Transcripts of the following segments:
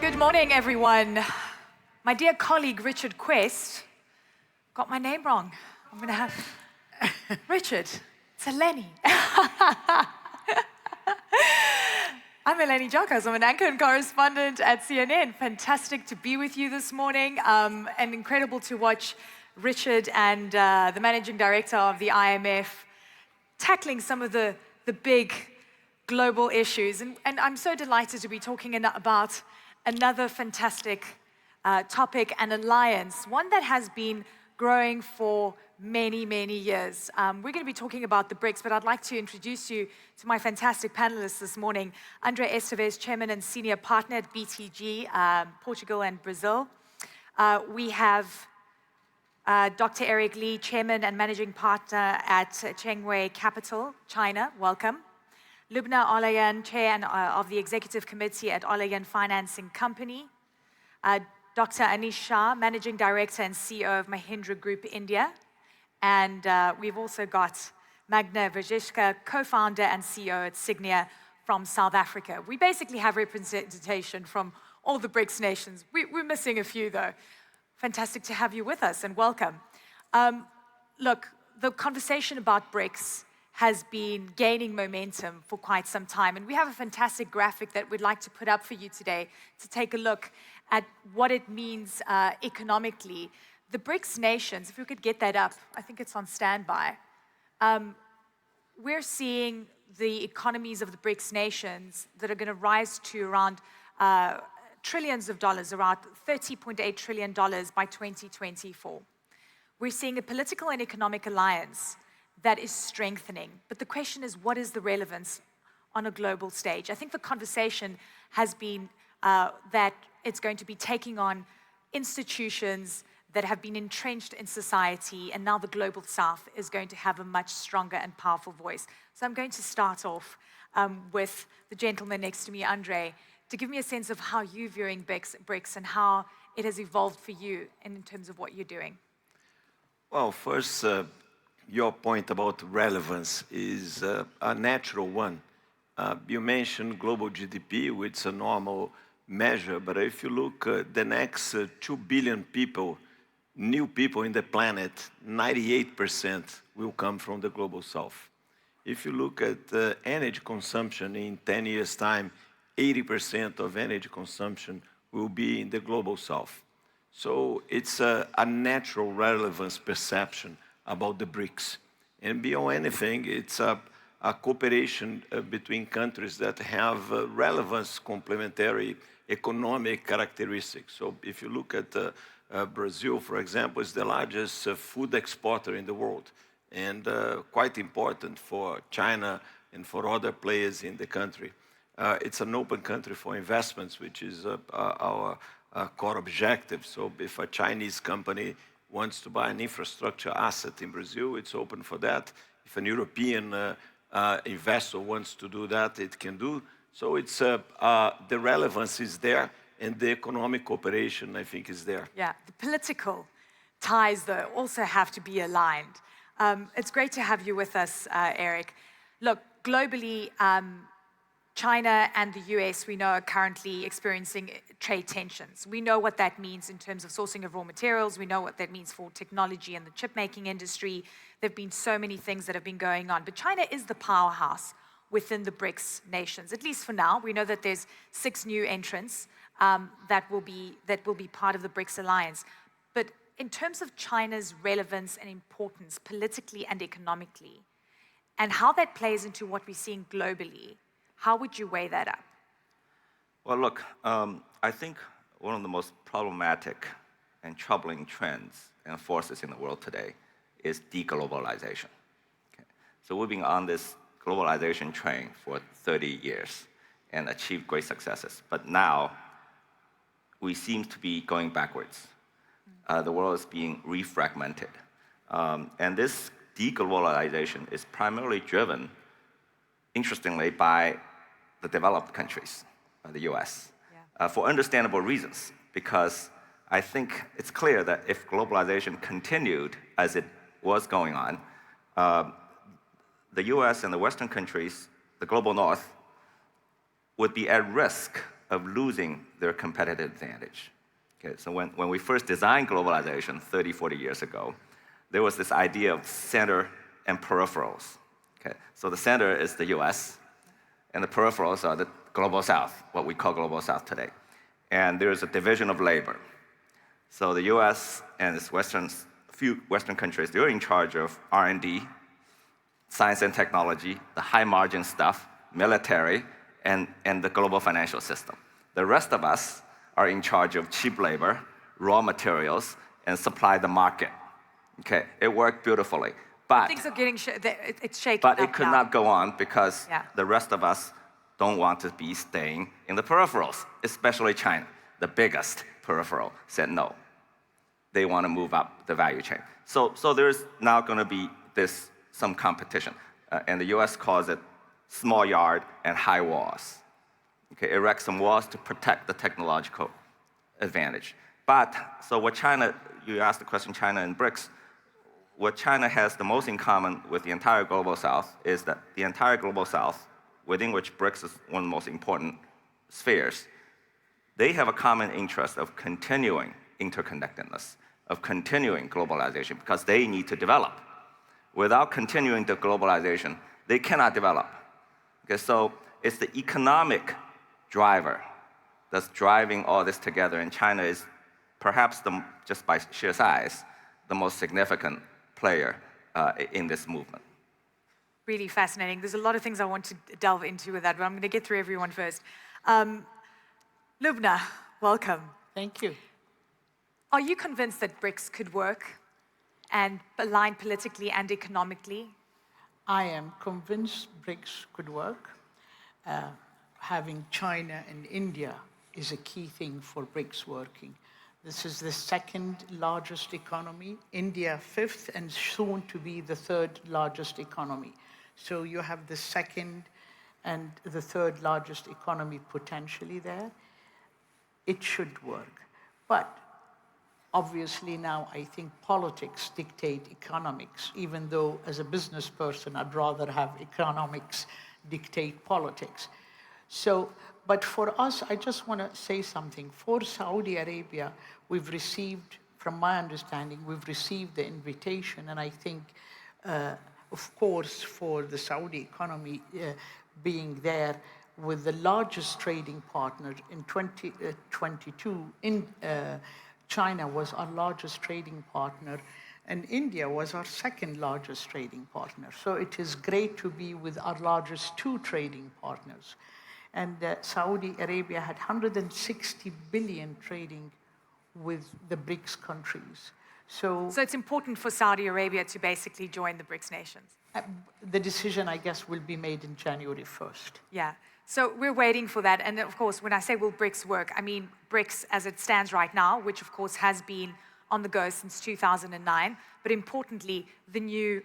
Good morning, everyone. My dear colleague, Richard Quest, got my name wrong. I'm going to have... Richard, it's Eleni. I'm Eleni Giokos. I'm an anchor and correspondent at CNN. Fantastic to be with you this morning, and incredible to watch Richard and the managing director of the IMF tackling some of the big global issues. And I'm so delighted to be talking about another fantastic topic, an alliance, one that has been growing for many, many years. We're going to be talking about the Brics, but I'd like to introduce you to my fantastic panelists this morning. André Esteves, Chairman and Senior Partner at BTG, Portugal and Brazil. We have Dr. Eric Li, Chairman and Managing Partner at Chengwei Capital, China. Welcome. Lubna Olayan, Chair of the Executive Committee at Olayan Financing Company. Dr. Anish Shah, Managing Director and CEO of Mahindra Group India. And we've also got Magda, Wierzycka, co-founder and CEO at Signia from South Africa. We basically have representation from all the Brics nations. We're missing a few, though. Fantastic to have you with us, and welcome. Look, the conversation about Brics has been gaining momentum for quite some time, and we have a fantastic graphic that we'd like to put up for you today to take a look at what it means economically. The Brics nations, if we could get that up, I think it's on standby. We're seeing the economies of the Brics nations that are going to rise to around trillions of dollars, around $30.8 trillion by 2024. We're seeing a political and economic alliance that is strengthening. But the question is, what is the relevance on a global stage? I think the conversation has been that it's going to be taking on institutions that have been entrenched in society, and now the global south is going to have a much stronger and powerful voice. So I'm going to start off with the gentleman next to me, André, to give me a sense of how you're viewing Brics and how it has evolved for you in terms of what you're doing. Well, first, your point about relevance is a natural one. You mentioned global GDP, which is a normal measure, but if you look at the next 2 billion people, new people in the planet, 98% will come from the global south. If you look at energy consumption in 10 years' time, 80% of energy consumption will be in the global south. So it's a natural relevance perception about the Brics. And beyond anything, it's a cooperation between countries that have relevance complementary economic characteristics. So if you look at Brazil, for example, is the largest food exporter in the world, and quite important for China and for other players in the country. It's an open country for investments, which is our core objective. So if a Chinese company wants to buy an infrastructure asset in Brazil, it's open for that. If an European investor wants to do that, it can do. So it's the relevance is there, and the economic cooperation, I think, is there. Yeah, the political ties, though, also have to be aligned. It's great to have you with us, Eric. Look, globally, China and the US, we know, are currently experiencing trade tensions. We know what that means in terms of sourcing of raw materials. We know what that means for technology and the chip-making industry. There have been so many things that have been going on. But China is the powerhouse within the Brics nations, at least for now. We know that there's 6 new entrants that will be part of the Brics alliance. But in terms of China's relevance and importance politically and economically, and how that plays into what we're seeing globally, how would you weigh that up? Well, look, I think one of the most problematic and troubling trends and forces in the world today is deglobalization. Okay? So we've been on this globalization train for 30 years and achieved great successes. But now, we seem to be going backwards. The world is being refragmented. And this deglobalization is primarily driven, interestingly, by the developed countries, the US, for understandable reasons, because I think it's clear that if globalization continued as it was going on, the US and the Western countries, the global North, would be at risk of losing their competitive advantage. Okay, so when we first designed globalization 30, 40 years ago, there was this idea of center and peripherals. Okay, so the center is the US, and the peripherals are the global south, what we call global south today. And there's a division of labor. So the US and its few Western countries, they're in charge of R&D, science and technology, the high margin stuff, military, and the global financial system. The rest of us are in charge of cheap labor, raw materials, and supply the market. Okay, it worked beautifully. But Things are getting, it's shaking but up it could now. not go on because Yeah. the rest of us don't want to be staying in the peripherals, especially China, the biggest peripheral, said no. They want to move up the value chain. So there's now going to be some competition. And the US calls it small yard and high walls. Okay, erect some walls to protect the technological advantage. But, so what China, you asked the question, China and Brics, what China has the most in common with the entire global south is that the entire global south, within which Brics is one of the most important spheres, they have a common interest of continuing interconnectedness, of continuing globalization, because they need to develop. Without continuing the globalization, they cannot develop. Okay, so it's the economic driver that's driving all this together, and China is perhaps, just by sheer size, the most significant player in this movement. Really fascinating. There's a lot of things I want to delve into with that, but I'm going to get through everyone first. Lubna, welcome. Thank you. Are you convinced that BRICS could work and align politically and economically? I am convinced BRICS could work. Having China and India is a key thing for BRICS working. This is the second largest economy, India fifth, and soon to be the third largest economy. So you have the second and the third largest economy potentially there. It should work. But obviously now I think politics dictate economics, even though as a business person I'd rather have economics dictate politics. So, but for us, I just want to say something. For Saudi Arabia, we've received, from my understanding, we've received the invitation, and I think, of course, for the Saudi economy being there with the largest trading partner in 2022, China was our largest trading partner, and India was our second largest trading partner. So it is great to be with our largest two trading partners. And Saudi Arabia had 160 billion trading with the BRICS countries. So it's important for Saudi Arabia to basically join the BRICS nations. The decision, I guess, will be made in January 1st. Yeah. So we're waiting for that. And of course, when I say will BRICS work, I mean BRICS as it stands right now, which of course has been on the go since 2009, but importantly, the new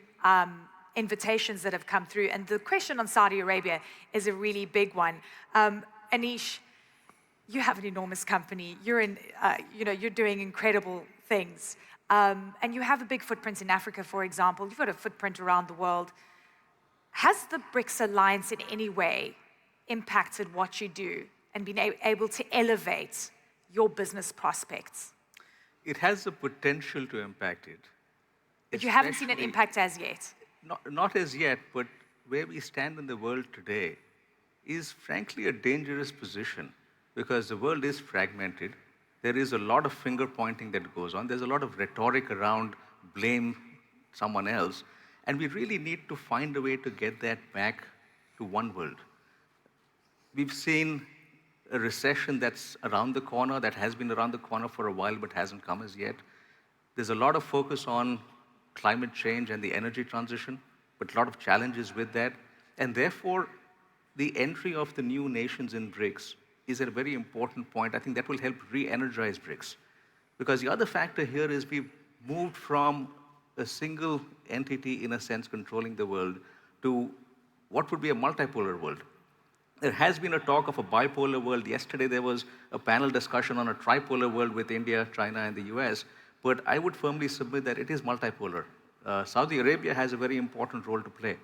invitations that have come through. And the question on Saudi Arabia is a really big one. Anish, you have an enormous company. You're you're doing incredible things. And you have a big footprint in Africa, for example. You've got a footprint around the world. Has the BRICS alliance in any way impacted what you do and been able to elevate your business prospects? It has the potential to impact it. But you haven't seen an impact as yet? Not as yet, but where we stand in the world today is frankly a dangerous position because the world is fragmented. There is a lot of finger pointing that goes on. There's a lot of rhetoric around blame someone else. And we really need to find a way to get that back to one world. We've seen a recession that's around the corner, that has been around the corner for a while but hasn't come as yet. There's a lot of focus on climate change and the energy transition, but a lot of challenges with that. And therefore, the entry of the new nations in BRICS is a very important point. I think that will help re-energize BRICS. Because the other factor here is we've moved from a single entity, in a sense, controlling the world, to what would be a multipolar world. There has been a talk of a bipolar world. Yesterday, there was a panel discussion on a tripolar world with India, China, and the US. But I would firmly submit that it is multipolar. Saudi Arabia has a very important role to play.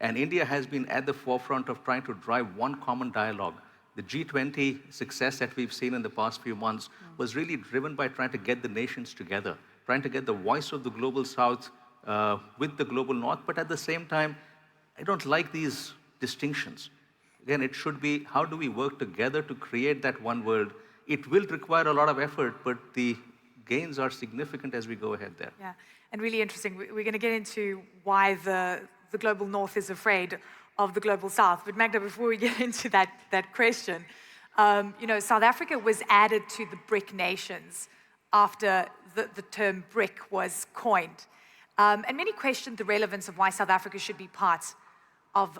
And India has been at the forefront of trying to drive one common dialogue The G20 success that we've seen in the past few months was really driven by trying to get the nations together, trying to get the voice of the global south with the global north, but at the same time, I don't like these distinctions. Again, it should be, how do we work together to create that one world? It will require a lot of effort, but the gains are significant as we go ahead there. Yeah, and really interesting. We're going to get into why the global north is afraid of the global south. But Magda, before we get into that question, you know, South Africa was added to the BRIC nations after the term BRIC was coined. And many questioned the relevance of why South Africa should be part of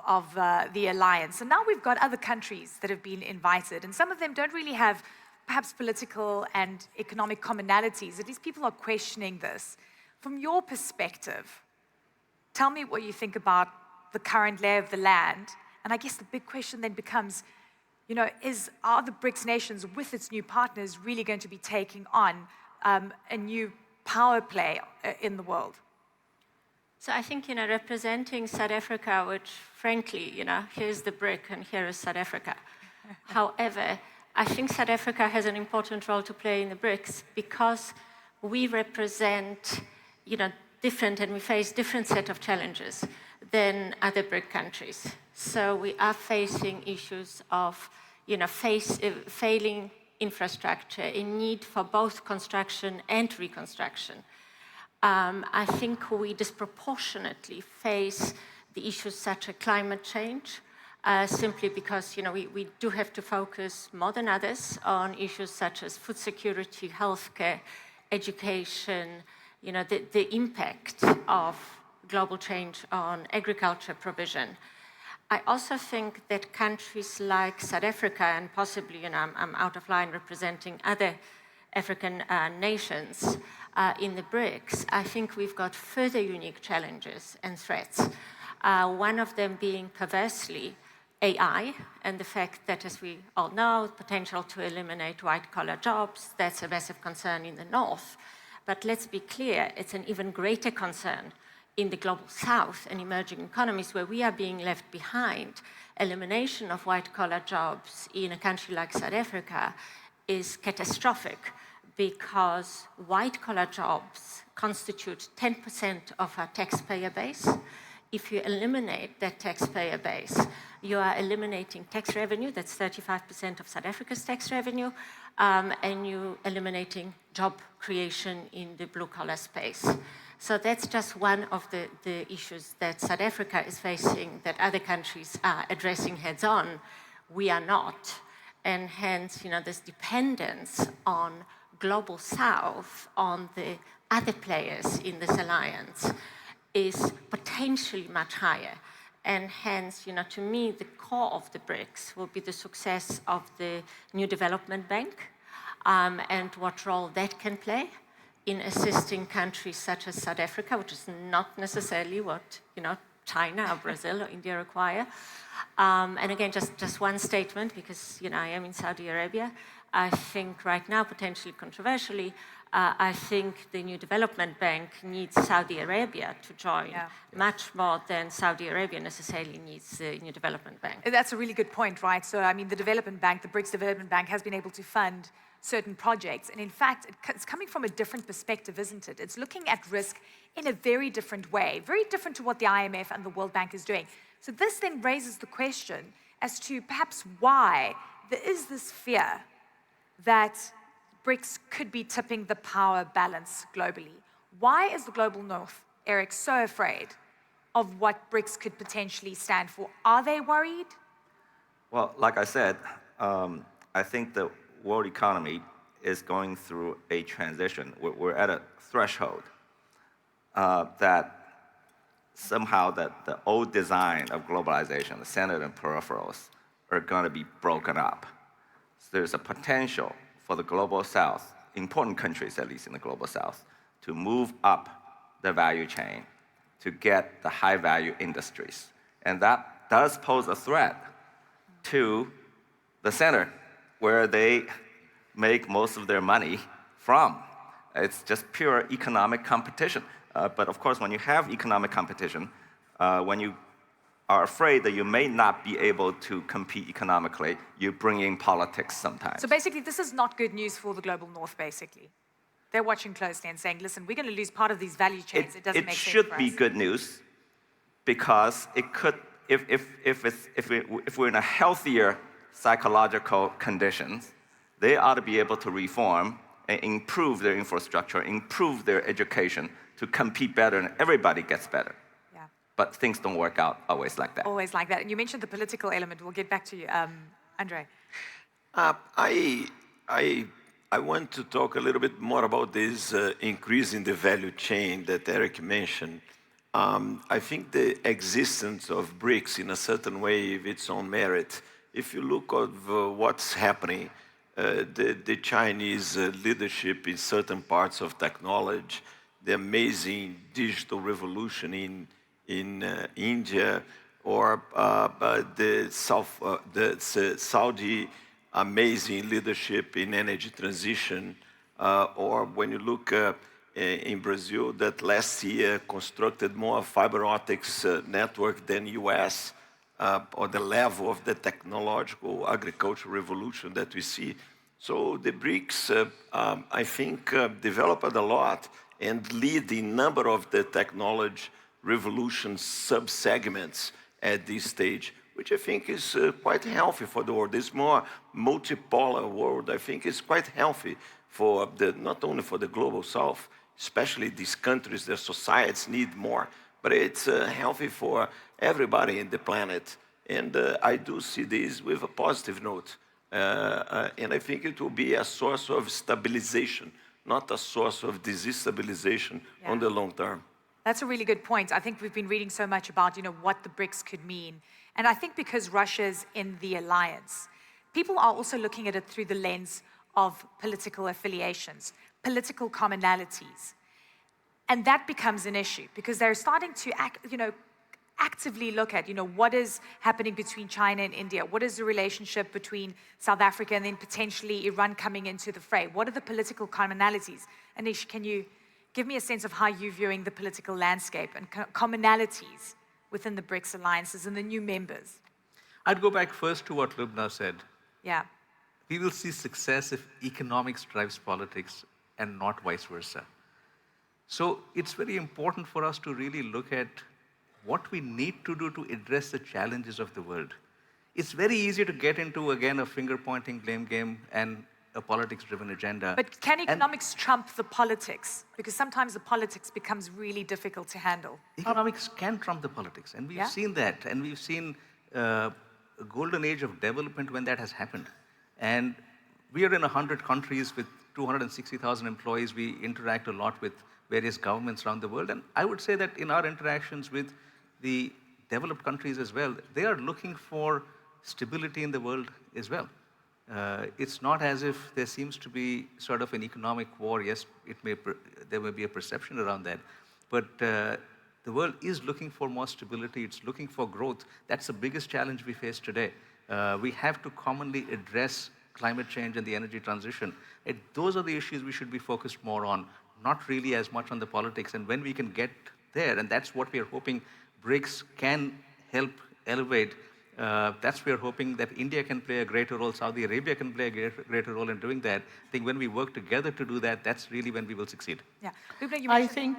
the alliance. And now we've got other countries that have been invited, and some of them don't really have perhaps political and economic commonalities. At least people are questioning this. From your perspective, tell me what you think about the current lay of the land. And I guess the big question then becomes, you know, are the BRICS nations with its new partners really going to be taking on a new power play in the world? So I think, you know, representing South Africa, which frankly, you know, here's the BRIC and here is South Africa. However, I think South Africa has an important role to play in the BRICS because we represent, you know, different and we face different set of challenges than other BRIC countries. So we are facing issues of, you know, failing infrastructure, a need for both construction and reconstruction. I think we disproportionately face the issues such as climate change, simply because, you know, we do have to focus more than others on issues such as food security, healthcare, education, you know, the impact of global change on agriculture provision. I also think that countries like South Africa, and possibly, you know, I'm out of line representing other African nations in the BRICS, I think we've got further unique challenges and threats. One of them being perversely AI and the fact that, as we all know, potential to eliminate white-collar jobs, that's a massive concern in the North. But let's be clear, it's an even greater concern in the global South and emerging economies where we are being left behind. Elimination of white-collar jobs in a country like South Africa is catastrophic because white-collar jobs constitute 10% of our taxpayer base. If you eliminate that taxpayer base, you are eliminating tax revenue, that's 35% of South Africa's tax revenue, and you're eliminating job creation in the blue-collar space. So that's just one of the issues that South Africa is facing that other countries are addressing heads-on. We are not. And hence, you know, this dependence on global South, on the other players in this alliance, is potentially much higher. And hence, you know, to me, the core of the BRICS will be the success of the new development bank and what role that can play in assisting countries such as South Africa, which is not necessarily what, you know, China or Brazil or India require. And again, just one statement, because, you know, I am in Saudi Arabia. I think right now, potentially controversially, I think the new development bank needs Saudi Arabia to join much more than Saudi Arabia necessarily needs the new development bank. That's a really good point, right? So, I mean, the development bank, the BRICS Development Bank, has been able to fund certain projects. And in fact, it's coming from a different perspective, isn't it? It's looking at risk in a very different way, very different to what the IMF and the World Bank is doing. So this then raises the question as to perhaps why there is this fear that BRICS could be tipping the power balance globally. Why is the global north, Eric, so afraid of what BRICS could potentially stand for? Are they worried? Well, like I said, I think the world economy is going through a transition. We're at a threshold that somehow that the old design of globalization, the center and peripherals, are going to be broken up. So there's a potential for the global south, important countries at least in the global south, to move up the value chain to get the high value industries. And that does pose a threat to the center where they make most of their money from. It's just pure economic competition. But of course, when you have economic competition, when you are afraid that you may not be able to compete economically, you bring in politics sometimes. So basically, this is not good news for the global north, basically. They're watching closely and saying, listen, we're going to lose part of these value chains. It doesn't make sense for us. It should be good news because it could, if we're in a healthier psychological conditions, they ought to be able to reform and improve their infrastructure, improve their education to compete better, and everybody gets better. Yeah. But things don't work out always like that. Always like that. And you mentioned the political element. We'll get back to you. André. I want to talk a little bit more about this increase in the value chain that Eric mentioned. I think the existence of Brics in a certain way of its own merit. If you look at what's happening, the Chinese leadership in certain parts of technology, the amazing digital revolution in India, or the Saudi amazing leadership in energy transition, or when you look in Brazil, that last year constructed more fiber optics network than US, or the level of the technological agricultural revolution that we see. So the Brics, I think, developed a lot and lead the number of the technology revolution sub-segments at this stage, which I think is quite healthy for the world. This more multipolar world, I think, is quite healthy for not only for the global south, especially these countries, their societies need more, but it's healthy for everybody in the planet. And I do see this with a positive note. And I think it will be a source of stabilization, not a source of destabilization on the long term. That's a really good point. I think we've been reading so much about, what the Brics could mean. And I think because Russia's in the alliance, people are also looking at it through the lens of political affiliations, political commonalities. And that becomes an issue because they're starting to actively look at, what is happening between China and India? What is the relationship between South Africa and then potentially Iran coming into the fray? What are the political commonalities? Anish, can you give me a sense of how you're viewing the political landscape and commonalities within the Brics alliances and the new members? I'd go back first to what Lubna said. Yeah. We will see success if economics drives politics and not vice versa. So it's very important for us to really look at what we need to do to address the challenges of the world. It's very easy to get into, again, a finger-pointing blame game and a politics-driven agenda. But can economics trump the politics? Because sometimes the politics becomes really difficult to handle. Economics can trump the politics, and we've seen that. And we've seen a golden age of development when that has happened. And we are in 100 countries with 260,000 employees. We interact a lot with various governments around the world. And I would say that in our interactions with the developed countries as well, they are looking for stability in the world as well. It's not as if there seems to be sort of an economic war. Yes, there may be a perception around that. But the world is looking for more stability. It's looking for growth. That's the biggest challenge we face today. We have to commonly address climate change and the energy transition. Those are the issues we should be focused more on, not really as much on the politics. And when we can get there, and that's what we are hoping Brics can help elevate, that's we are hoping that India can play a greater role, Saudi Arabia can play a greater role in doing that. I think when we work together to do that, that's really when we will succeed. Yeah. Lubna, I think,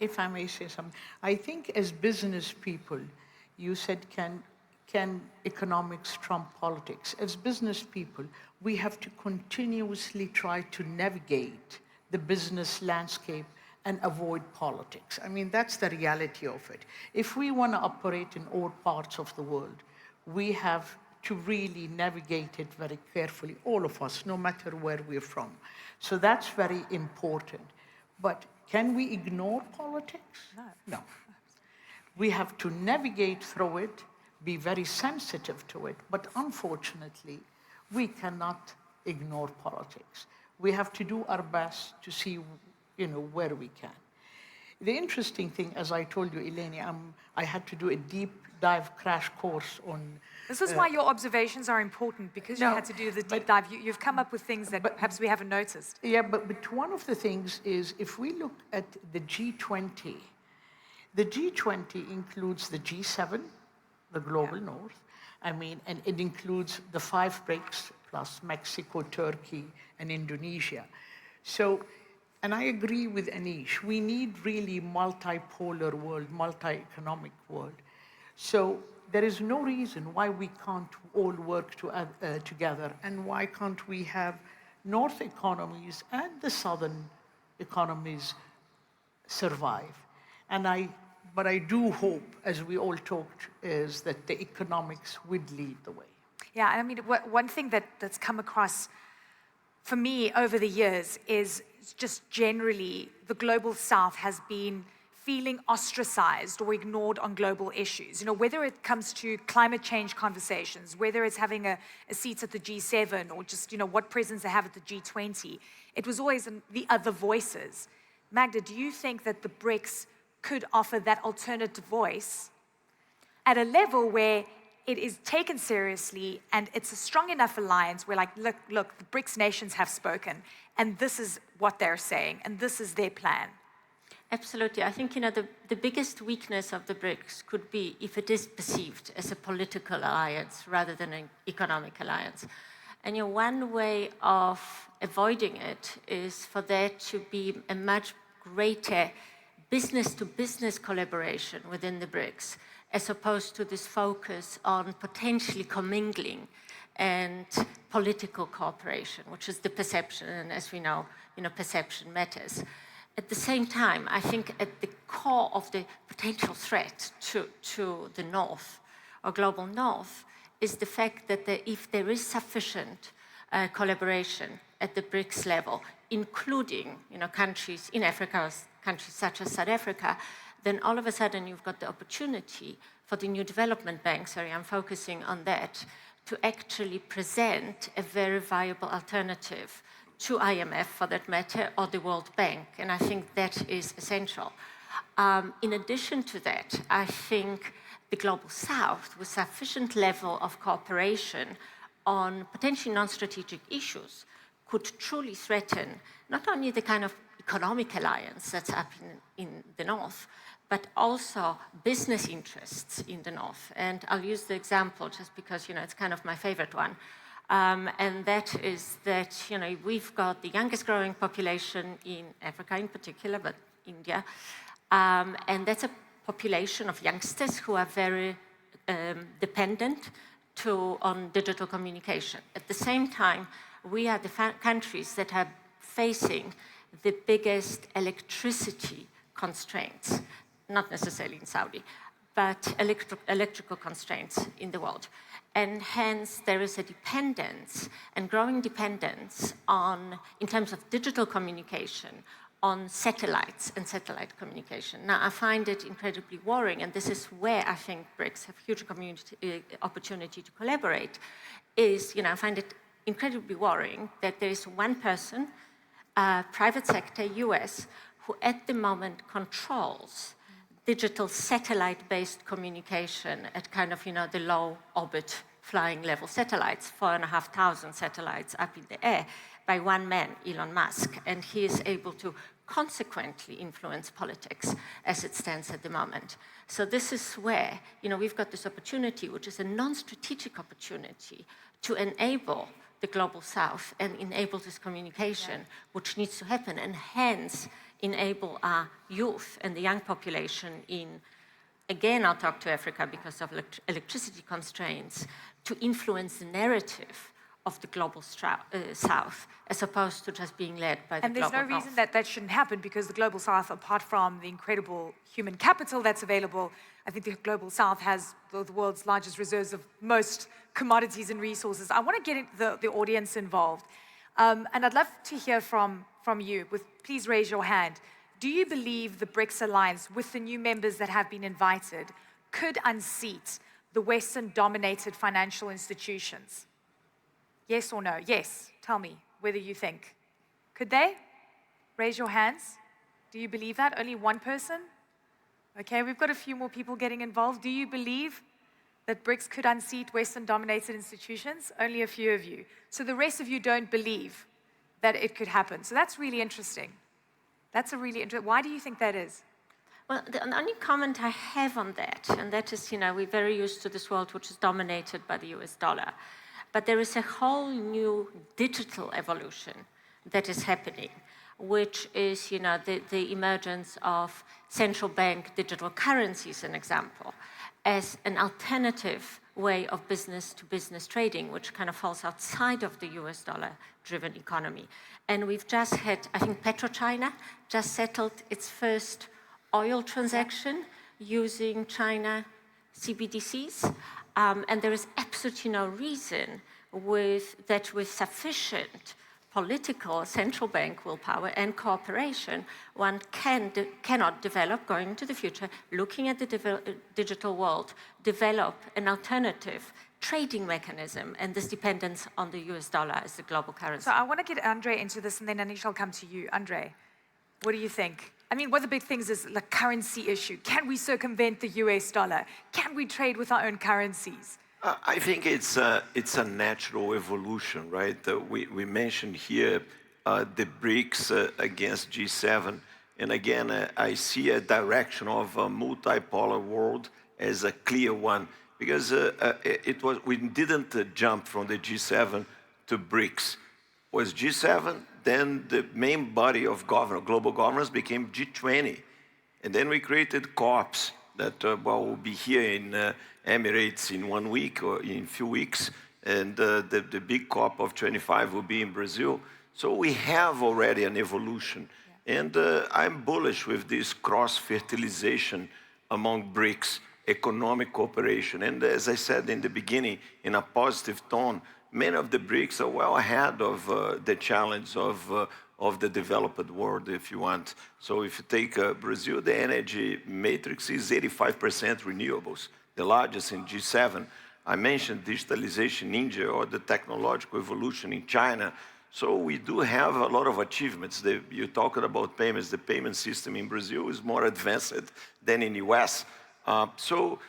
if I may say something, I think as business people, you said, can economics trump politics? As business people, we have to continuously try to navigate the business landscape and avoid politics. I mean, that's the reality of it. If we want to operate in all parts of the world, we have to really navigate it very carefully, all of us, no matter where we're from. So that's very important. But can we ignore politics? No. We have to navigate through it, be very sensitive to it, but unfortunately, we cannot ignore politics. We have to do our best to see, where we can. The interesting thing, as I told you, Eleni, I had to do a deep dive crash course on... This is why your observations are important, because you had to do the deep dive. You've come up with things that perhaps we haven't noticed. Yeah, but one of the things is, if we look at the G20 includes the G7, the global north. I mean, and it includes the 5 BRICS plus Mexico, Turkey, and Indonesia. So, and I agree with Anish, we need really multipolar world, multi-economic world. So there is no reason why we can't all work together, and why can't we have North economies and the Southern economies survive. But I do hope, as we all talked, is that the economics would lead the way. Yeah, I mean, one thing that's come across for me over the years is just generally the global south has been feeling ostracized or ignored on global issues. You know, whether it comes to climate change conversations, whether it's having a seat at the G7 or just, you know, what presence they have at the G20, it was always the other voices. Magda, do you think that the BRICS could offer that alternative voice at a level where it is taken seriously and it's a strong enough alliance where, like, look, the BRICS nations have spoken and this is what they're saying and this is their plan? Absolutely. I think, you know, the biggest weakness of the BRICS could be if it is perceived as a political alliance rather than an economic alliance. And, you know, one way of avoiding it is for there to be a much greater business-to-business collaboration within the BRICS, as opposed to this focus on potentially commingling and political cooperation, which is the perception, and as we know, you know, perception matters. At the same time, I think at the core of the potential threat to the North, or global North, is the fact that if there is sufficient collaboration at the BRICS level, including, you know, countries in Africa, countries such as South Africa, then all of a sudden you've got the opportunity for the new development bank, sorry, I'm focusing on that, to actually present a very viable alternative to IMF, for that matter, or the World Bank, and I think that is essential. In addition to that, I think the Global South, with sufficient level of cooperation on potentially non-strategic issues, could truly threaten not only the kind of economic alliance that's up in the North, but also business interests in the North. And I'll use the example just because, you know, it's kind of my favorite one. And that is that, you know, we've got the youngest growing population in Africa in particular, but India. And that's a population of youngsters who are very dependent on digital communication. At the same time, we are the countries that are facing the biggest electricity constraints, not necessarily in Saudi, but electrical constraints in the world. And hence, there is a dependence and growing dependence on, in terms of digital communication, on satellites and satellite communication. Now, I find it incredibly worrying, and this is where I think BRICS have huge opportunity to collaborate, is, you know, I find it incredibly worrying that there is one person, private sector, US, who at the moment controls digital satellite-based communication at kind of, you know, the low orbit flying level satellites, 4,500 satellites up in the air, by one man, Elon Musk, and he is able to consequently influence politics as it stands at the moment. So this is where, you know, we've got this opportunity, which is a non-strategic opportunity to enable the Global South and enable this communication, which needs to happen, and hence enable our youth and the young population in, again, I'll talk to Africa because of electricity constraints, to influence the narrative of the Global South, as opposed to just being led by the Global North. And there's no reason that that shouldn't happen, because the Global South, apart from the incredible human capital that's available, I think the Global South has the world's largest reserves of most commodities and resources. I want to get the audience involved. And I'd love to hear from you. Please raise your hand. Do you believe the BRICS alliance, with the new members that have been invited, could unseat the Western-dominated financial institutions? Yes or no? Yes. Tell me whether you think. Could they? Raise your hands. Do you believe that? Only one person? Okay, we've got a few more people getting involved. Do you believe that BRICS could unseat Western-dominated institutions? Only a few of you. So the rest of you don't believe that it could happen. So that's really interesting. That's a really interesting. Why do you think that is? Well, the only comment I have on that, and that is, we're very used to this world which is dominated by the US dollar, but there is a whole new digital evolution that is happening, which is, the emergence of central bank digital currencies, an example, as an alternative way of business-to-business trading, which kind of falls outside of the US dollar-driven economy. And we've just had, I think PetroChina just settled its first oil transaction using China CBDCs. And there is absolutely no reason with sufficient political central bank willpower and cooperation, one cannot develop, going into the future, looking at the digital world, develop an alternative trading mechanism and this dependence on the US dollar as the global currency. So I want to get André into this, and then Anish, I'll come to you. André, what do you think? I mean, one of the big things is the currency issue. Can we circumvent the US dollar? Can we trade with our own currencies? I think it's a natural evolution, right? We mentioned here the Brics against G7, and again, I see a direction of a multipolar world as a clear one, because we didn't jump from the G7 to Brics. It was G7, then the main body of global governance became G20, and then we created COPs that will be here in Emirates in 1 week or in a few weeks, and the big COP of 25 will be in Brazil. So we have already an evolution. Yeah. And I'm bullish with this cross-fertilization among Brics, economic cooperation. And as I said in the beginning, in a positive tone, many of the Brics are well ahead of the challenge of the developed world, if you want. So if you take Brazil, the energy matrix is 85% renewables, the largest in G7. I mentioned digitalization in India or the technological evolution in China. So we do have a lot of achievements. You're talking about payments. The payment system in Brazil is more advanced than in the US. So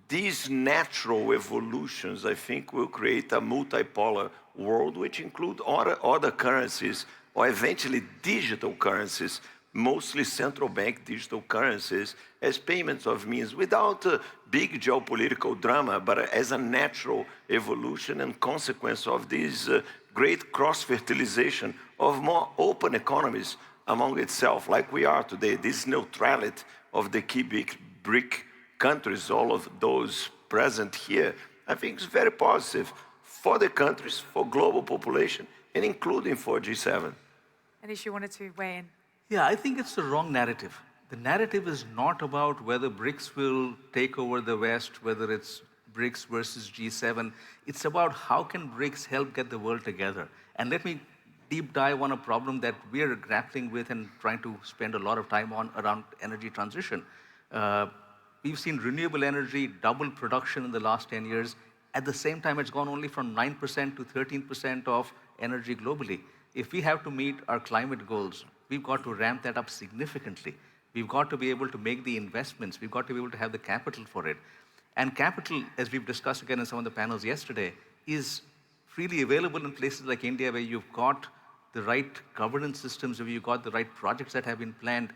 these natural evolutions, I think, will create a multipolar world, which include other currencies, or eventually digital currencies, mostly central bank digital currencies, as payments of means, without big geopolitical drama, but as a natural evolution and consequence of this great cross-fertilization of more open economies among itself, like we are today. This neutrality of the key big BRIC countries, all of those present here, I think is very positive for the countries, for global population, and including for G7. Anish, you wanted to weigh in? Yeah, I think it's the wrong narrative. The narrative is not about whether BRICS will take over the West, whether it's BRICS versus G7. It's about how can BRICS help get the world together. And let me deep dive on a problem that we're grappling with and trying to spend a lot of time on around energy transition. We've seen renewable energy double production in the last 10 years. At the same time, it's gone only from 9% to 13% of energy globally. If we have to meet our climate goals, we've got to ramp that up significantly. We've got to be able to make the investments. We've got to be able to have the capital for it. And capital, as we've discussed again in some of the panels yesterday, is freely available in places like India, where you've got the right governance systems, where you've got the right projects that have been planned.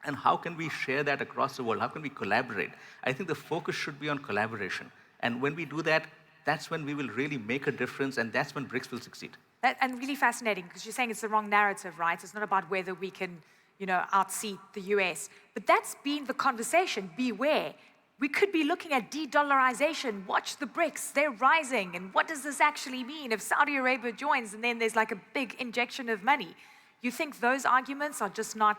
And how can we share that across the world? How can we collaborate? I think the focus should be on collaboration. And when we do that, that's when we will really make a difference, and that's when BRICS will succeed. And really fascinating, because you're saying it's the wrong narrative, right? It's not about whether we can, outseat the US. But that's been the conversation. Beware. We could be looking at de-dollarization. Watch the BRICS. They're rising. And what does this actually mean if Saudi Arabia joins and then there's like a big injection of money? You think those arguments are just not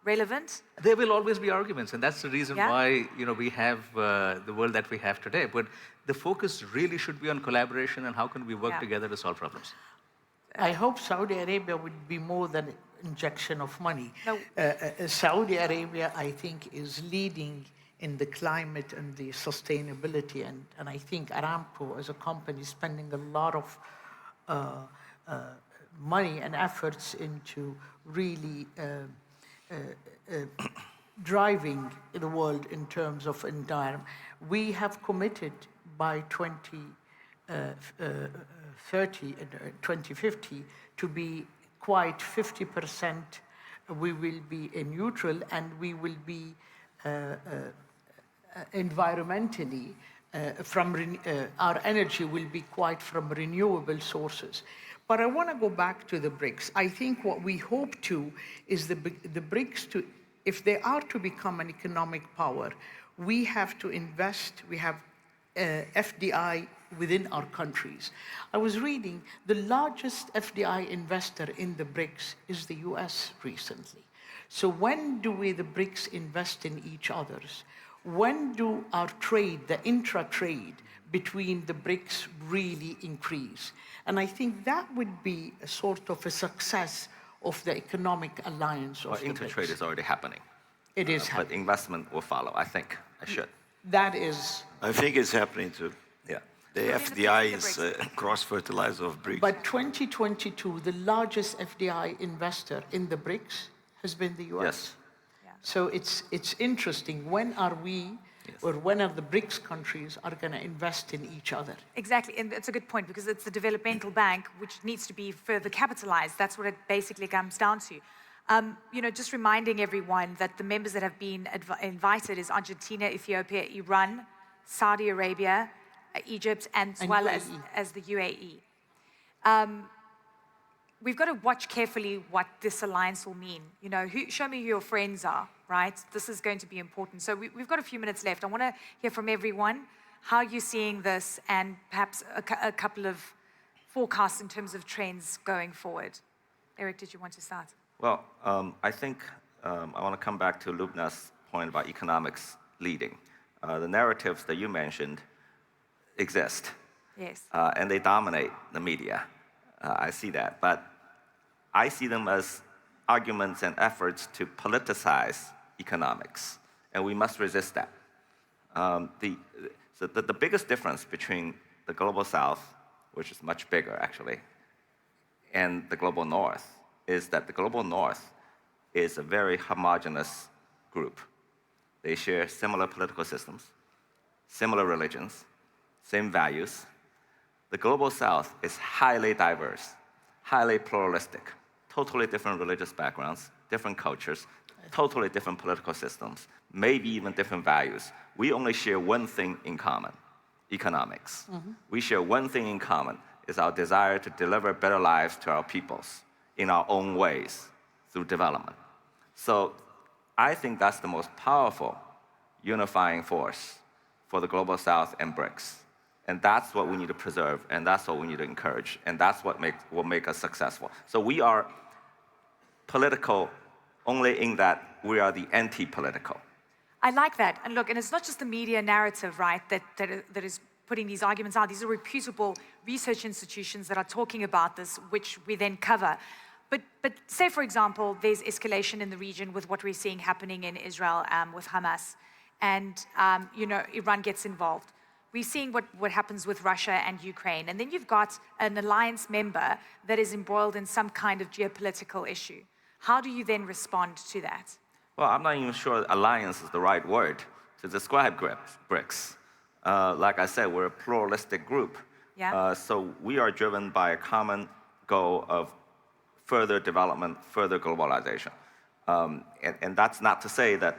relevant? There will always be arguments, and that's the reason why we have the world that we have today. But the focus really should be on collaboration and how can we work together to solve problems. I hope Saudi Arabia would be more than an injection of money. No. Saudi Arabia, I think, is leading in the climate and the sustainability, and I think Aramco as a company is spending a lot of money and efforts into really driving the world in terms of environment. We have committed by 2050 to be quite 50%. We will be neutral, and we will be environmentally, our energy will be quite from renewable sources. But I want to go back to the BRICS. I think what we hope to is the BRICS to, if they are to become an economic power, we have to invest, we have FDI within our countries. I was reading the largest FDI investor in the BRICS is the US recently. So when do we, the BRICS, invest in each other's? When do our trade, the intra-trade between the BRICS really increase? And I think that would be a sort of a success of the economic alliance of the Inter-trade BRICS. is already happening. It is But happening. investment will follow, I think. I should. That is, I think it's happening too. Yeah. The Within the FDI BRICS, is the BRICS. cross-fertilizer of BRICS. but 2022, the largest FDI investor in the BRICS has been the US. Yes. So it's interesting. When are we, or when are the BRICS countries are going to invest in each other? Exactly, and it's a good point because it's the developmental bank which needs to be further capitalized. That's what it basically comes down to. Just reminding everyone that the members that have been invited is Argentina, Ethiopia, Iran, Saudi Arabia, Egypt, and as well UAE. as the UAE. We've got to watch carefully what this alliance will mean. Show me who your friends are, right? This is going to be important. So we've got a few minutes left. I want to hear from everyone how you're seeing this and perhaps a couple of forecasts in terms of trends going forward. Eric, did you want to start? Well, I think I want to come back to Lubna's point about economics leading. The narratives that you mentioned exist, Yes. and they dominate the media. I see that. But I see them as arguments and efforts to politicize economics, and we must resist that. The biggest difference between the global south, which is much bigger actually, and the global north is that the global north is a very homogeneous group. They share similar political systems, similar religions, same values. The global south is highly diverse, highly pluralistic, totally different religious backgrounds, different cultures, totally different political systems, maybe even different values. We only share one thing in common, economics. We share one thing in common, is our desire to deliver better lives to our peoples in our own ways through development. So I think that's the most powerful unifying force for the global south and BRICS. And that's what we need to preserve, and that's what we need to encourage, and that's what will make us successful. So we are political only in that we are the anti-political. I like that. And look, and it's not just the media narrative, right, that is putting these arguments out. These are reputable research institutions that are talking about this, which we then cover. But say, for example, there's escalation in the region with what we're seeing happening in Israel with Hamas, and Iran gets involved. We're seeing what happens with Russia and Ukraine. And then you've got an alliance member that is embroiled in some kind of geopolitical issue. How do you then respond to that? Well, I'm not even sure alliance is the right word to describe BRICS. Like I said, we're a pluralistic group. Yeah. So we are driven by a common goal of further development, further globalization. And that's not to say that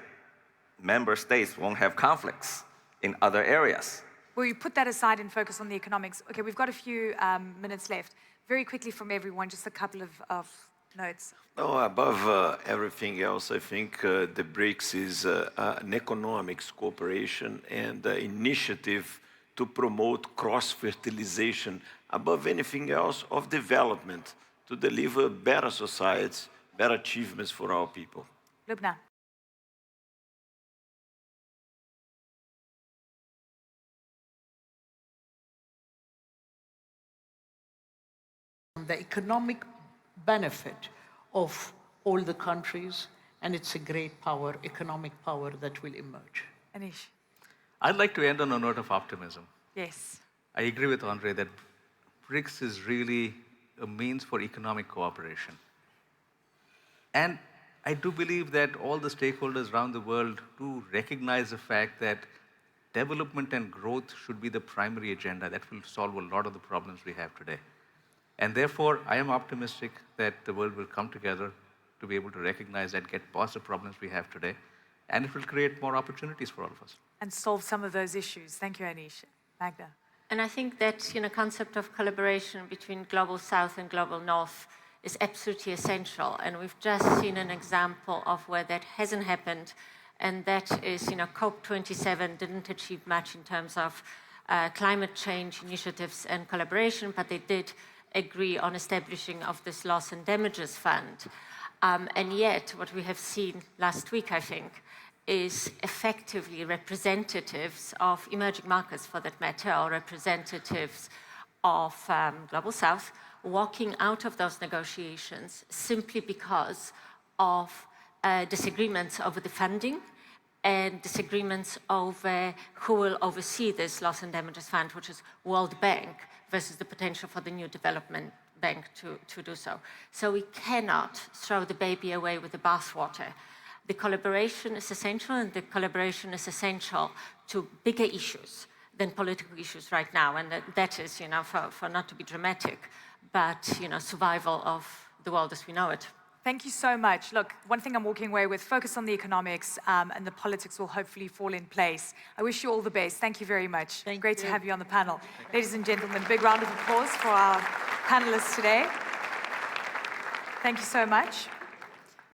member states won't have conflicts in other areas. Well, you put that aside and focus on the economics. Okay, we've got a few minutes left. Very quickly from everyone, just a couple of notes. No, above everything else, I think the BRICS is an economics cooperation and initiative to promote cross-fertilization above anything else of development to deliver better societies, better achievements for our people. Lubna. The economic benefit of all the countries, and it's a great power, economic power that will emerge. Anish. I'd like to end on a note of optimism. Yes. I agree with André that BRICS is really a means for economic cooperation. And I do believe that all the stakeholders around the world do recognize the fact that development and growth should be the primary agenda that will solve a lot of the problems we have today. And therefore, I am optimistic that the world will come together to be able to recognize that, get past the problems we have today, and it will create more opportunities for all of us. And solve some of those issues. Thank you, Anish. Magda. And I think that concept of collaboration between Global South and Global North is absolutely essential. And we've just seen an example of where that hasn't happened. And that is, COP27 didn't achieve much in terms of climate change initiatives and collaboration, but they did agree on establishing of this loss and damages fund. And yet, what we have seen last week, I think, is effectively representatives of emerging markets, for that matter, or representatives of Global South walking out of those negotiations simply because of disagreements over the funding and disagreements over who will oversee this loss and damages fund, which is World Bank, versus the potential for the new development bank to do so. So we cannot throw the baby away with the bathwater. The collaboration is essential, and the collaboration is essential to bigger issues than political issues right now. And that is, for not to be dramatic, but, survival of the world as we know it. Thank you so much. Look, one thing I'm walking away with, focus on the economics, and the politics will hopefully fall in place. I wish you all the best. Thank you very much. Great to have you on the panel. Ladies and gentlemen, big round of applause for our panelists today. Thank you so much.